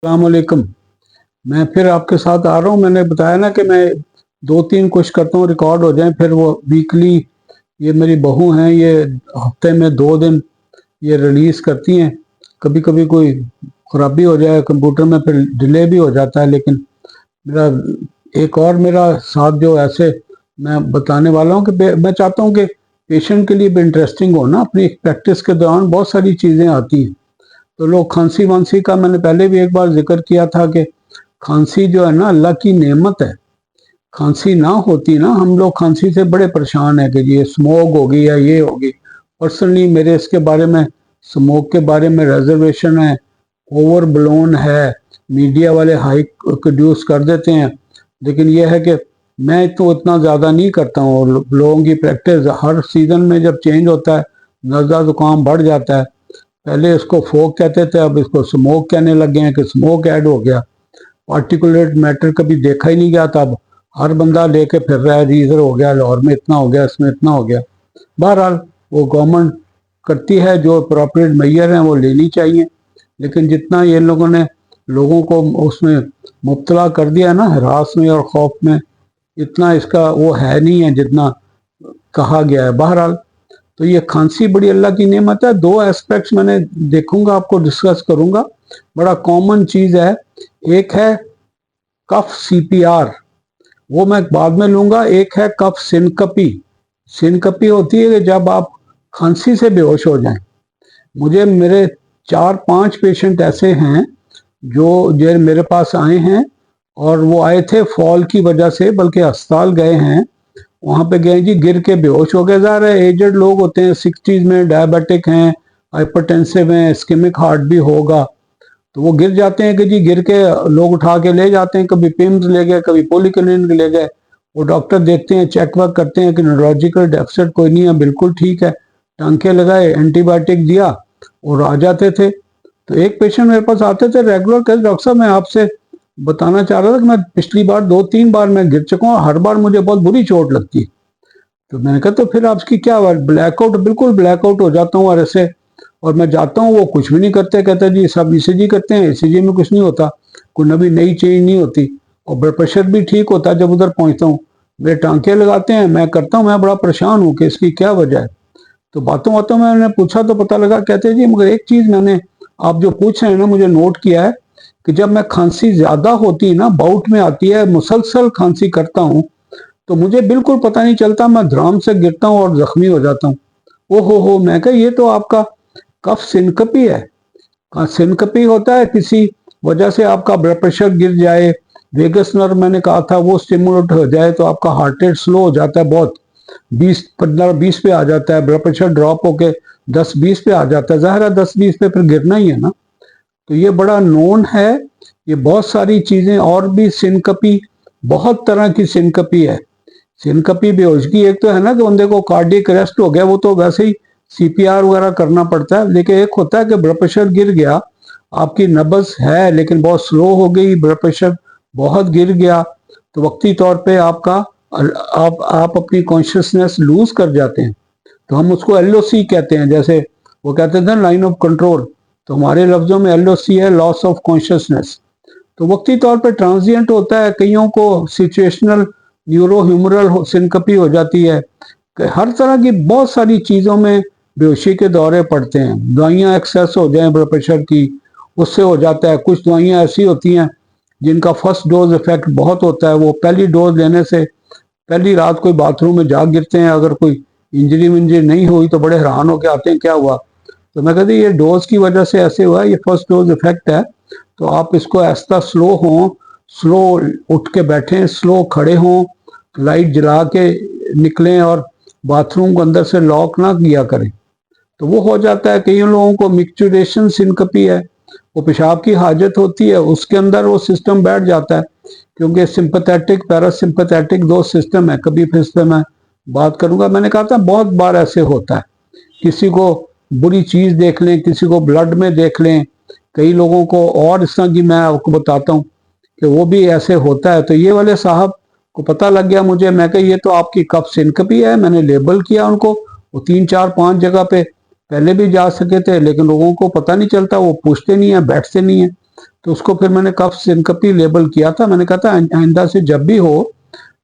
अस्सलामुअलैकुम। मैं फिर आपके साथ आ रहा हूँ। मैंने बताया ना कि मैं दो तीन कोशिश करता हूँ रिकॉर्ड हो जाए, फिर वो वीकली। ये मेरी बहू हैं, ये हफ्ते में 2 दिन ये रिलीज़ करती हैं। कभी कभी कोई ख़राबी हो जाए कंप्यूटर में, फिर डिले भी हो जाता है। लेकिन मेरा एक और मेरा साथ जो ऐसे मैं बताने वाला हूँ कि मैं चाहता हूँ कि पेशेंट के लिए भी इंटरेस्टिंग हो ना। अपनी प्रैक्टिस के दौरान बहुत सारी चीज़ें आती हैं। तो लोग खांसी वांसी का मैंने पहले भी एक बार जिक्र किया था कि खांसी जो है ना अल्लाह की नेमत है। खांसी ना होती ना, हम लोग खांसी से बड़े परेशान है कि ये स्मोक होगी या ये होगी। पर्सनली मेरे इसके बारे में, स्मोक के बारे में रिजर्वेशन है, ओवर ब्लोन है। मीडिया वाले हाई प्रोड्यूस कर देते हैं, लेकिन यह है कि मैं तो इतना ज़्यादा नहीं करता हूँ। लोगों की प्रैक्टिस हर सीज़न में जब चेंज होता है, नज़ला ज़ुकाम बढ़ जाता है। पहले इसको फोक कहते थे, अब इसको स्मोक कहने लगे हैं कि स्मोक ऐड हो गया। पार्टिकुलेट मैटर कभी देखा ही नहीं गया था, अब हर बंदा लेके फिर रहा है, रीजर हो गया, लाहौर में इतना हो गया, इसमें इतना हो गया। बहरहाल वो गवर्नमेंट करती है, जो अप्रोप्रिएट मैयर हैं वो लेनी चाहिए। लेकिन जितना ये लोगों ने लोगों को उसमें मुब्तला कर दिया ना, हरास में और खौफ में, इतना इसका वो है नहीं है जितना कहा गया है। बहरहाल तो ये खांसी बड़ी अल्लाह की नेमत है। दो एस्पेक्ट्स मैंने देखूंगा, आपको डिस्कस करूंगा। बड़ा कॉमन चीज़ है। एक है कफ सीपीआर, वो मैं बाद में लूंगा। एक है कफ सिनकपी। सिनकपी होती है कि जब आप खांसी से बेहोश हो जाएं। मुझे मेरे 4-5 पेशेंट ऐसे हैं जो मेरे पास आए हैं, और वो आए थे फॉल की वजह से, बल्कि अस्पताल गए हैं। वहाँ पे गए जी, गिर के बेहोश हो गए। ज़ाहिर है एजड लोग होते हैं, 60s में, डायबिटिक हैं, हाइपरटेंसिव हैं, इस्केमिक हार्ट भी होगा, तो वो गिर जाते हैं कि जी, गिर के लोग उठा के ले जाते हैं। कभी पिम्स ले गए, कभी पॉलीक्लिनिक ले गए। वो डॉक्टर देखते हैं, चेक वर्क करते हैं कि न्यूरोलॉजिकल डेफिसिट कोई नहीं है, बिल्कुल ठीक है। टांके लगाए, एंटीबायोटिक दिया और आ जाते थे। तो एक पेशेंट मेरे पास आते थे रेगुलर, कहते डॉक्टर साहब मैं आपसे बताना चाह रहा था कि मैं पिछली बार 2-3 बार मैं गिर चुका हूँ, हर बार मुझे बहुत बुरी चोट लगती है। तो मैंने कहा तो फिर आपकी क्या बात? ब्लैकआउट, बिल्कुल ब्लैकआउट हो जाता हूँ और ऐसे, और मैं जाता हूँ वो कुछ भी नहीं करते। कहते जी सब ईसीजी करते हैं, ईसीजी में कुछ नहीं होता, कोई नवी नई चेंज नहीं होती, और ब्लड प्रेशर भी ठीक होता है जब उधर पहुँचता हूँ। मेरे टांके लगाते हैं, मैं करता हूँ, मैं बड़ा परेशान हूँ कि इसकी क्या वजह है। तो बातों बातों में मैंने पूछा तो पता लगा, कहते हैं जी मगर एक चीज़ मैंने, आप जो पूछ रहे हैं ना, मुझे नोट किया है कि जब मैं खांसी ज़्यादा होती है ना, बाउट में आती है, मुसलसल खांसी करता हूँ, तो मुझे बिल्कुल पता नहीं चलता, मैं धड़ाम से गिरता हूँ और जख्मी हो जाता हूँ। ओ हो, मैं कहा ये तो आपका कफ सिनकपी है। सिनकपी होता है किसी वजह से आपका ब्लड प्रेशर गिर जाए, वेगस नर्व मैंने कहा था वो स्टिमुलेट हो जाए, तो आपका हार्ट रेट स्लो हो जाता है, बहुत 20-15-20 पे आ जाता है, ब्लड प्रेशर ड्रॉप होके 10-20 पे आ जाता है। ज़ाहिर है 10-20 पे फिर गिरना ही है ना। तो ये बड़ा नोन है। ये बहुत सारी चीज़ें और भी, सिनकपी बहुत तरह की सिनकपी है। सिनकपी बेहोशगी एक तो है ना कि बंदे को कार्डियक अरेस्ट हो गया, वो तो वैसे ही सीपीआर वगैरह करना पड़ता है। लेकिन एक होता है कि ब्लड प्रेशर गिर गया, आपकी नब्ज है लेकिन बहुत स्लो हो गई, ब्लड प्रेशर बहुत गिर गया, तो वक्ती तौर पे आपका आप अपनी कॉन्शियसनेस लूज कर जाते हैं। तो हम उसको एलओसी कहते हैं, जैसे वो कहते थे लाइन ऑफ कंट्रोल, तो हमारे लफ्ज़ों में एलओसी है, लॉस ऑफ कॉन्शियसनेस। तो वक्ती तौर पे ट्रांजिएंट होता है, कईयों को सिचुएशनल न्यूरो ह्यूमरल सिनकपी हो जाती है। हर तरह की बहुत सारी चीज़ों में बेहोशी के दौरे पड़ते हैं। दवाइयाँ एक्सेस हो जाएं ब्लड प्रेशर की, उससे हो जाता है। कुछ दवाइयाँ ऐसी होती हैं जिनका फर्स्ट डोज इफेक्ट बहुत होता है, वो पहली डोज लेने से पहली रात कोई बाथरूम में जा गिरते हैं, अगर कोई इंजरी विंजरी नहीं हुई तो बड़े हैरान होकर आते हैं क्या हुआ। तो मैं कहती ये डोज की वजह से ऐसे हुआ, ये फर्स्ट डोज इफेक्ट है। तो आप इसको ऐसा स्लो हों, स्लो उठ के बैठें, स्लो खड़े हों, लाइट जला के निकलें, और बाथरूम को अंदर से लॉक ना किया करें, तो वो हो जाता है। कई लोगों को मिक्चुरेशन सिनकपी है, वो पेशाब की हाजत होती है, उसके अंदर वो सिस्टम बैठ जाता है, क्योंकि सिंपैथेटिक पैरासिम्पैथेटिक दो सिस्टम है। कभी फिर इस पर मैं बात करूंगा। मैंने कहा था बहुत बार ऐसे होता है, किसी को बुरी चीज़ देख लें, किसी को ब्लड में देख लें, कई लोगों को और इस तरह की मैं आपको बताता हूँ कि वो भी ऐसे होता है। तो ये वाले साहब को पता लग गया मुझे, मैं कहा ये तो आपकी कफ सिनकपी है। मैंने लेबल किया उनको, वो 3-4-5 जगह पे पहले भी जा सके थे, लेकिन लोगों को पता नहीं चलता, वो पूछते नहीं है, बैठते नहीं है। तो उसको फिर मैंने कफ सिनकपी लेबल किया था। मैंने कहा था आइंदा से जब भी हो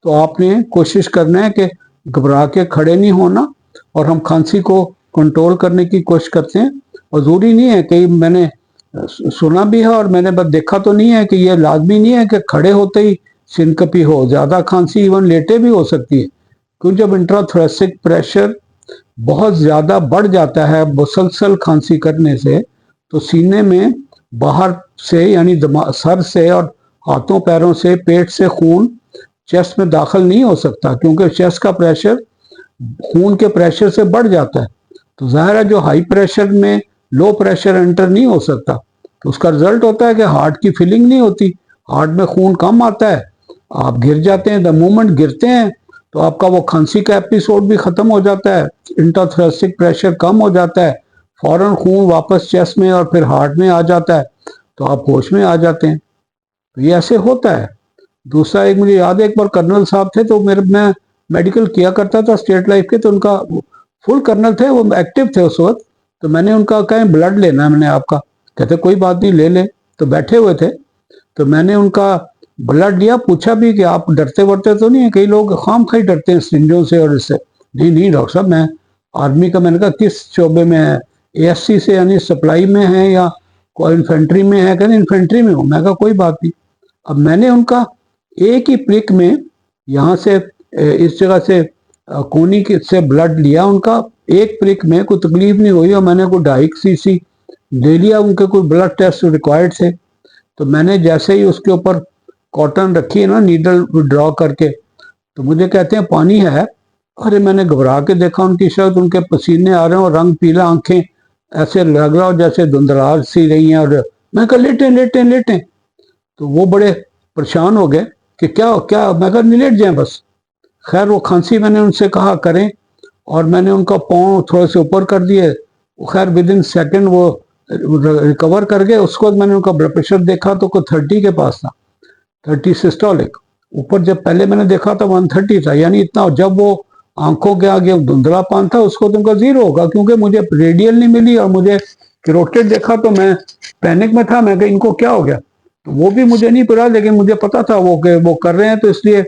तो आपने कोशिश करना है कि घबरा के खड़े नहीं होना, और हम खांसी को कंट्रोल करने की कोशिश करते हैं। और ज़रूरी नहीं है कि मैंने सुना भी है और मैंने बस देखा तो नहीं है कि ये लाजमी नहीं है कि खड़े होते ही सिनकपी हो। ज़्यादा खांसी इवन लेटे भी हो सकती है, क्योंकि जब इंट्राथोरेसिक प्रेशर बहुत ज़्यादा बढ़ जाता है मुसलसल खांसी करने से, तो सीने में बाहर से यानी सर से और हाथों पैरों से पेट से खून चेस्ट में दाखिल नहीं हो सकता, क्योंकि चेस्ट का प्रेशर खून के प्रेशर से बढ़ जाता है। तो जाहिर है जो हाई प्रेशर में लो प्रेशर एंटर नहीं हो सकता, तो उसका रिजल्ट होता है कि हार्ट की फीलिंग नहीं होती, हार्ट में खून कम आता है, आप गिर जाते हैं। द मोमेंट गिरते हैं तो आपका वो खांसी का एपिसोड भी खत्म हो जाता है, इंट्राथोरेसिक प्रेशर कम हो जाता है, फौरन खून वापस चेस्ट में और फिर हार्ट में आ जाता है, तो आप होश में आ जाते हैं। तो ये ऐसे होता है। दूसरा, एक मुझे याद है, एक बार कर्नल साहब थे, तो मैं मेडिकल किया करता था स्टेट लाइफ के, तो उनका फुल कर्नल थे, वो एक्टिव थे उस वक्त। तो मैंने उनका कहा ब्लड लेना है मैंने आपका, कहते कोई बात नहीं ले ले। तो बैठे हुए थे, तो मैंने उनका ब्लड लिया, पूछा भी कि आप डरते वरते तो नहीं है, कई लोग खाम खाई डरते हैं सिरिंजों से और इससे। नहीं नहीं डॉक्टर साहब, मैं आर्मी का, मैंने कहा किस शोबे में है, ASC से यानी सप्लाई में है या कोई इन्फेंट्री में है? कहते इन्फेंट्री में हूँ। मैं कहा कोई बात नहीं। अब मैंने उनका एक ही प्रिक में यहाँ से इस जगह से कोनी से ब्लड लिया उनका, एक प्रिक में कोई तकलीफ नहीं हुई, और मैंने कोई 2.5 cc ले लिया। उनके कोई ब्लड टेस्ट रिक्वायर्ड थे, तो मैंने जैसे ही उसके ऊपर कॉटन रखी है ना, नीडल विड्रॉ करके, तो मुझे कहते हैं पानी है। अरे मैंने घबरा के देखा उनकी शर्ट, उनके पसीने आ रहे हैं और रंग पीला, आंखें ऐसे लग रहा हो जैसे धुंधला सी रही हैं। और मैं कहा लेटें लेटें लेटें। तो वो बड़े परेशान हो गए कि क्या क्या, मैं कहा नहीं लेट जाए बस। खैर वो खांसी मैंने उनसे कहा करें, और मैंने उनका पाँव थोड़े से ऊपर कर दिए। खैर विद इन सेकेंड वो रिकवर कर गए। उसके बाद मैंने उनका ब्लड प्रेशर देखा तो कोई 30 के पास था, 30 सिस्टोलिक। ऊपर जब पहले मैंने देखा था 130 था, यानी इतना। जब वो आंखों के आगे धुंधलापन था, उसको तो उनका 0 होगा, क्योंकि मुझे रेडियल नहीं मिली और मुझे कैरोटिड देखा, तो मैं पैनिक में था। मैं कहा इनको क्या हो गया, तो वो भी मुझे नहीं पता, लेकिन मुझे पता था वो कर रहे हैं, तो इसलिए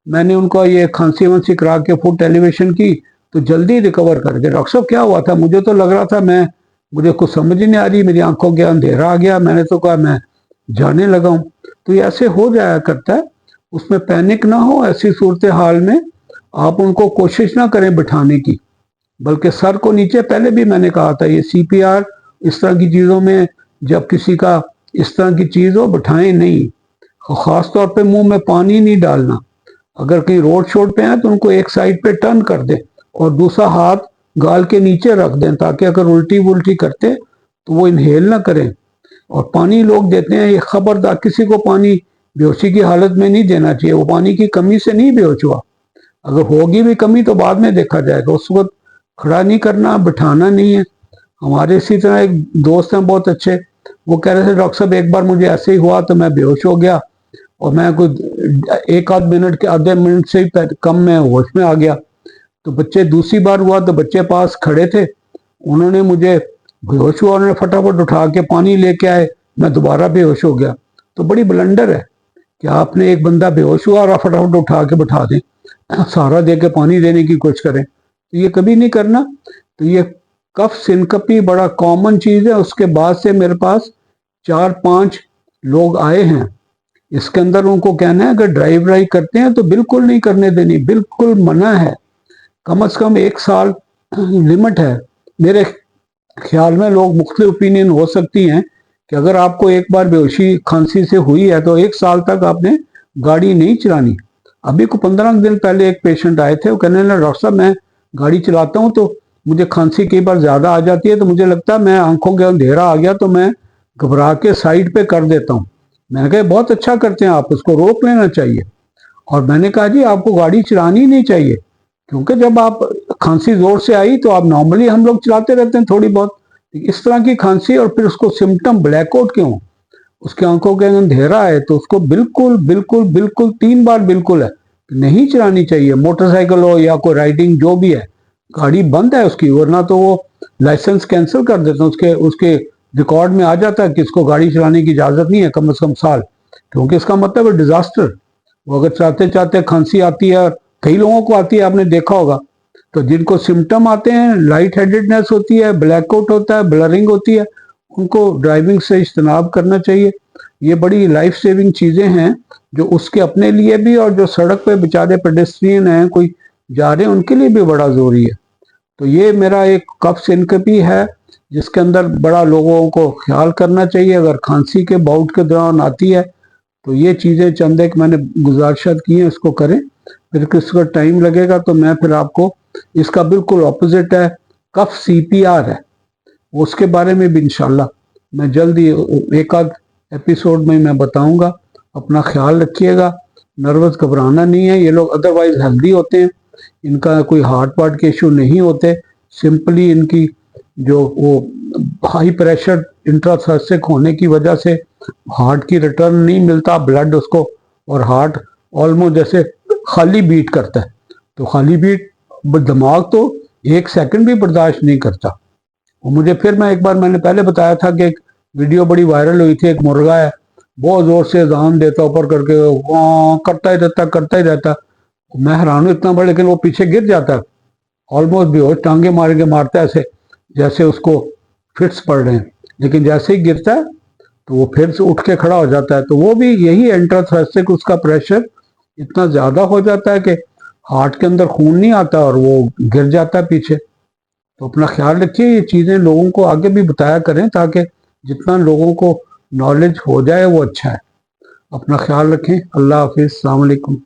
मैंने उनको ये खांसी वांसी करा के फुट एलिवेशन की, तो जल्दी रिकवर कर गए। डॉक्टर साहब क्या हुआ था? मुझे तो लग रहा था मुझे कुछ समझ ही नहीं आ रही, मेरी आंखों के अंधेरा आ गया। मैंने तो कहा मैं जाने लगा हूँ। तो ये ऐसे हो जाया करता है, उसमें पैनिक ना हो। ऐसी सूरत हाल में आप उनको कोशिश ना करें बिठाने की, बल्कि सर को नीचे, पहले भी मैंने कहा था, ये CPR इस तरह की चीज़ों में जब किसी का इस तरह की चीज़ हो, बिठाएं नहीं। ख़ास तौर पे मुंह में पानी नहीं डालना। अगर कहीं रोड शोड पे हैं तो उनको एक साइड पे टर्न कर दें और दूसरा हाथ गाल के नीचे रख दें, ताकि अगर उल्टी वुल्टी करते तो वो इनहेल ना करें। और पानी लोग देते हैं, ये खबरदार, किसी को पानी बेहोशी की हालत में नहीं देना चाहिए। वो पानी की कमी से नहीं बेहोश हुआ, अगर होगी भी कमी तो बाद में देखा जाएगा, उस वक्त खड़ा नहीं करना, बिठाना नहीं है। हमारे इसी तरह एक दोस्त हैं बहुत अच्छे, वो कह रहे थे डॉक्टर साहब एक बार मुझे ऐसे ही हुआ तो मैं बेहोश हो गया, और मैं कोई एक आध मिनट के, आधे मिनट से ही कम में होश में आ गया। तो बच्चे, दूसरी बार हुआ तो बच्चे पास खड़े थे, उन्होंने मुझे बेहोश हुआ, उन्होंने फटाफट उठा के पानी लेके आए, मैं दोबारा बेहोश हो गया। तो बड़ी ब्लंडर है कि आपने एक बंदा बेहोश हुआ और फटाफट उठा के बैठा दें, सहारा दे के पानी देने की कोशिश करें, तो ये कभी नहीं करना। तो ये कफ सिनकपी बड़ा कॉमन चीज़ है। उसके बाद से मेरे पास 4-5 लोग आए हैं, इसके अंदर उनको कहना है अगर ड्राइव व्राइव करते हैं तो बिल्कुल नहीं करने देनी, बिल्कुल मना है। कम से कम 1 साल लिमिट है। मेरे ख्याल में लोग मुख्तलिफ ओपिनियन हो सकती हैं कि अगर आपको एक बार बेहोशी खांसी से हुई है तो 1 साल तक आपने गाड़ी नहीं चलानी। अभी को 15 दिन पहले एक पेशेंट आए थे, वो कहने लगे डॉक्टर साहब मैं गाड़ी चलाता हूँ तो मुझे खांसी कई बार ज़्यादा आ जाती है, तो मुझे लगता है मैं आंखों के अंधेरा आ गया तो मैं घबरा के साइड पे कर देता हूँ। मैंने कहा बहुत अच्छा करते हैं आप, उसको रोक लेना चाहिए। और मैंने कहा जी आपको गाड़ी चलानी नहीं चाहिए, क्योंकि जब आप खांसी जोर से आई तो आप नॉर्मली, हम लोग चलाते रहते हैं थोड़ी बहुत, इस तरह की खांसी और फिर उसको सिम्टम ब्लैकआउट क्यों, उसकी आंखों के अंधेरा है, तो उसको बिल्कुल बिल्कुल बिल्कुल 3 बार बिल्कुल है नहीं चलानी चाहिए। मोटरसाइकिल हो या कोई राइडिंग जो भी है, गाड़ी बंद है उसकी, वरना तो वो लाइसेंस कैंसिल कर देते हैं, उसके उसके रिकॉर्ड में आ जाता है कि इसको गाड़ी चलाने की इजाज़त नहीं है कम से कम साल, क्योंकि इसका मतलब है डिज़ास्टर। वो अगर चाहते चाहते खांसी आती है, कई लोगों को आती है, आपने देखा होगा, तो जिनको सिम्टम आते हैं, लाइट हेडेडनेस होती है, ब्लैकआउट होता है, ब्लरिंग होती है, उनको ड्राइविंग से इज्तनाब करना चाहिए। ये बड़ी लाइफ सेविंग चीज़ें हैं जो उसके अपने लिए भी और जो सड़क पे बेचारे पेडेस्ट्रियन हैं, कोई जा रहे हैं, उनके लिए भी बड़ा ज़रूरी है। तो ये मेरा एक कफ सिनकपी है जिसके अंदर बड़ा लोगों को ख्याल करना चाहिए। अगर खांसी के बाउट के दौरान आती है तो ये चीज़ें चंद एक मैंने गुजारिशात की हैं, इसको करें। फिर किसका टाइम लगेगा तो मैं फिर आपको, इसका बिल्कुल ऑपोजिट है, कफ CPR है, उसके बारे में भी इंशाल्लाह मैं जल्द ही एक आध एपिसोड में मैं बताऊंगा। अपना ख्याल रखिएगा, नर्वस घबराना नहीं है। ये लोग अदरवाइज हेल्दी होते हैं, इनका कोई हार्ट के इशू नहीं होते, सिंपली इनकी जो वो हाई प्रेशर इंट्राथोरेसिक होने की वजह से हार्ट की रिटर्न नहीं मिलता ब्लड उसको, और हार्ट ऑलमोस्ट जैसे खाली बीट करता है। तो खाली बीट दिमाग तो 1 सेकंड भी बर्दाश्त नहीं करता। और मुझे फिर मैं एक बार, मैंने पहले बताया था कि एक वीडियो बड़ी वायरल हुई थी, एक मुर्गा है बहुत जोर से अजान देता ऊपर करके, करता ही रहता। मैं हैरान हूँ इतना बड़ा, लेकिन वो पीछे गिर जाता है, ऑलमोस्ट बेहोश, टांगे मार के मारता है ऐसे जैसे उसको फिट्स पड़ रहे हैं। लेकिन जैसे ही गिरता है तो वो फिर से उठ के खड़ा हो जाता है। तो वो भी यही इंट्राथोरेसिक, उसका प्रेशर इतना ज़्यादा हो जाता है कि हार्ट के अंदर खून नहीं आता और वो गिर जाता है पीछे। तो अपना ख्याल रखिए, ये चीज़ें लोगों को आगे भी बताया करें ताकि जितना लोगों को नॉलेज हो जाए वो अच्छा है। अपना ख्याल रखें। अल्लाह हाफिज़, अस्सलाम वालेकुम।